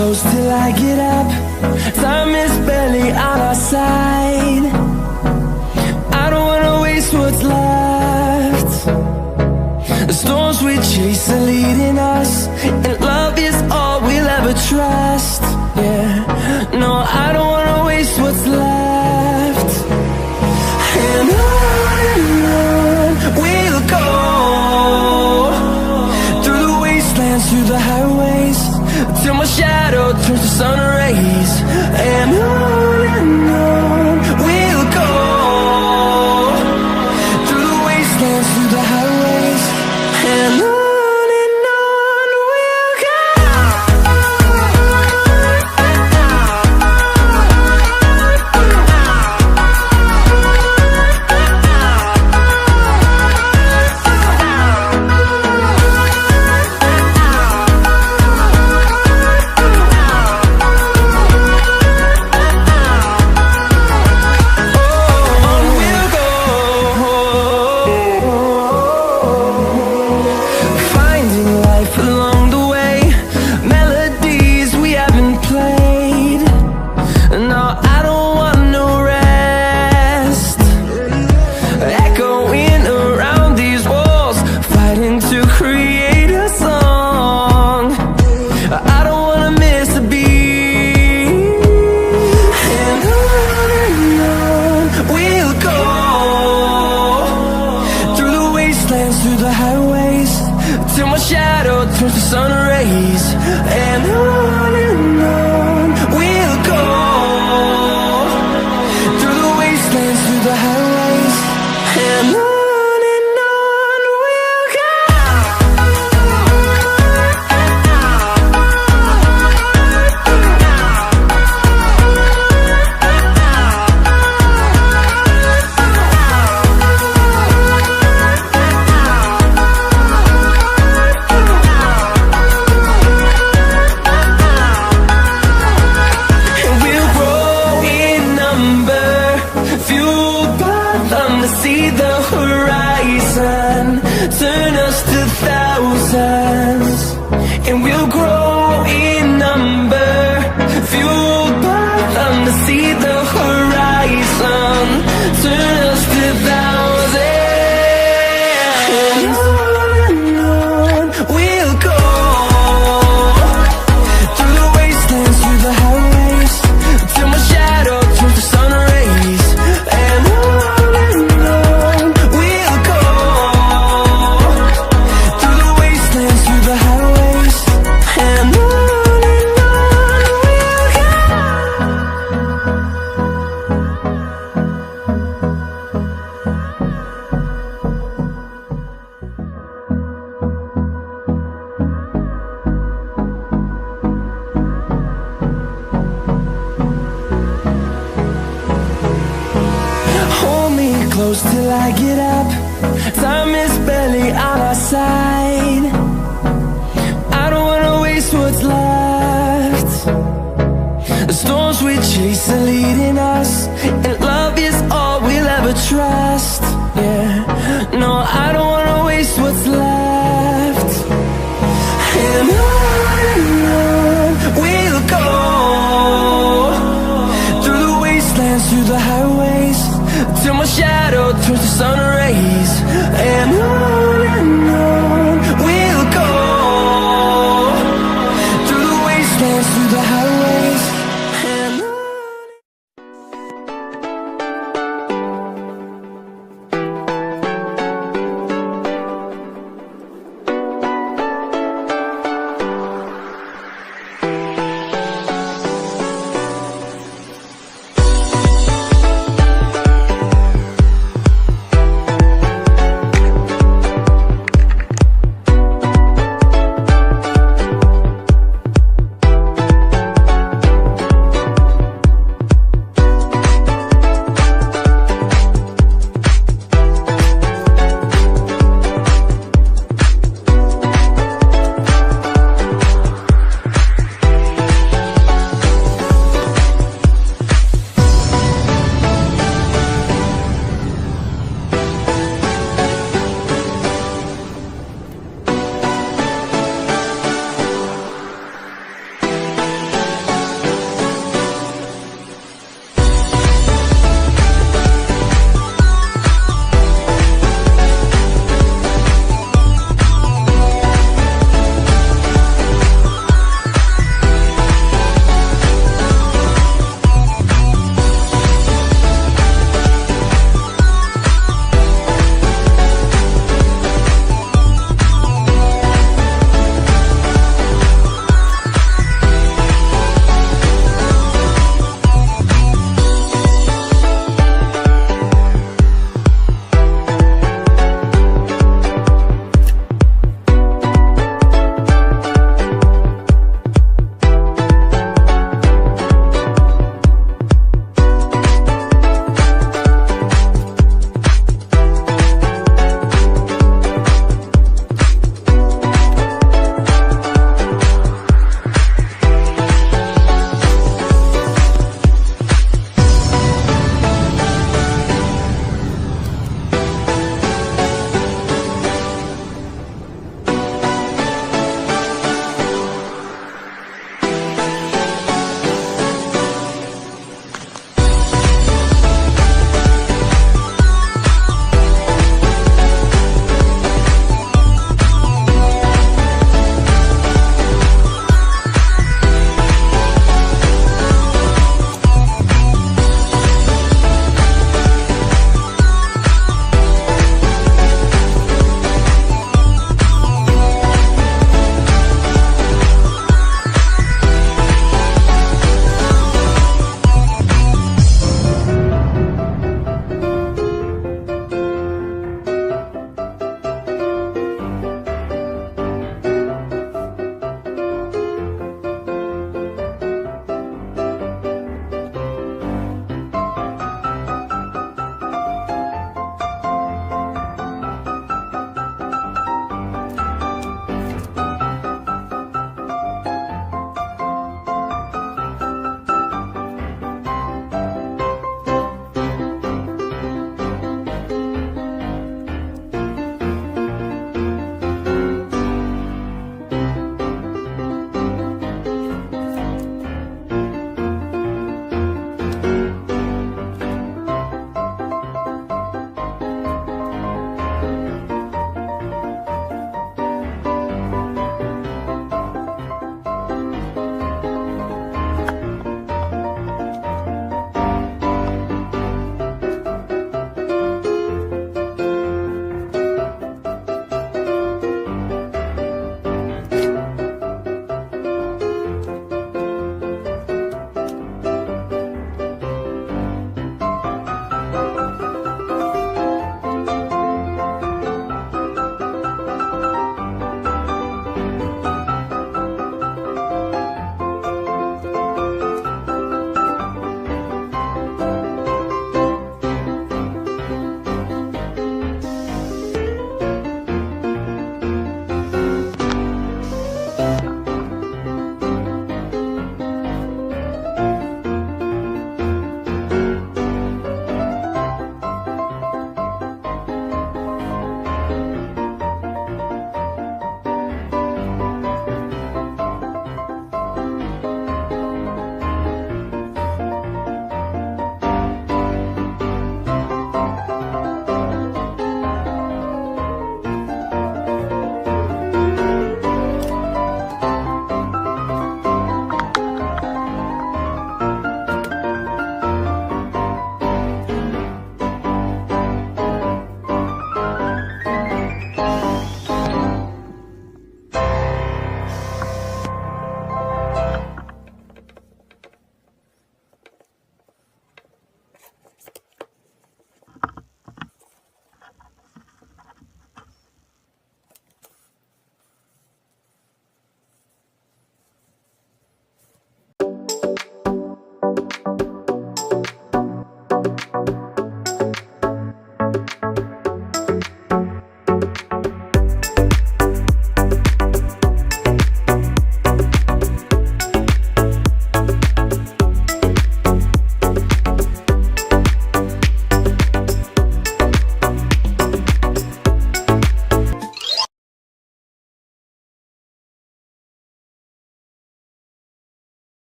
close till I get up. Time is barely on our side. I don't wanna waste what's left. The storms we chase are leading us, and love is all we'll ever trust. Yeah, no, I don't wanna waste what's left. And on we'll go, through the wastelands, through the highways, till my shadow turns to sun rays. And on we'll go, through the wastelands, through the highways, and on we'll go. Through the highways, till my shadow turns to sun rays. And on we'll go, through the wastelands, through the highways, and on we'll go. See the horizon, turn us to thousands, and we'll grow in number, fueled by them to see the horizon, turn us to thousands. And on we'll go, through the wastelands, through the highways, till my shadow turns to sun rays. And close till I get up. Time is barely on our side. I don't wanna waste what's left. The storms we chase are leading us, and love is all we'll ever trust. Yeah, no, I don't wanna waste what's left. And on we'll go, through the wastelands, through the highways, till my shadow turns to sun rays. And on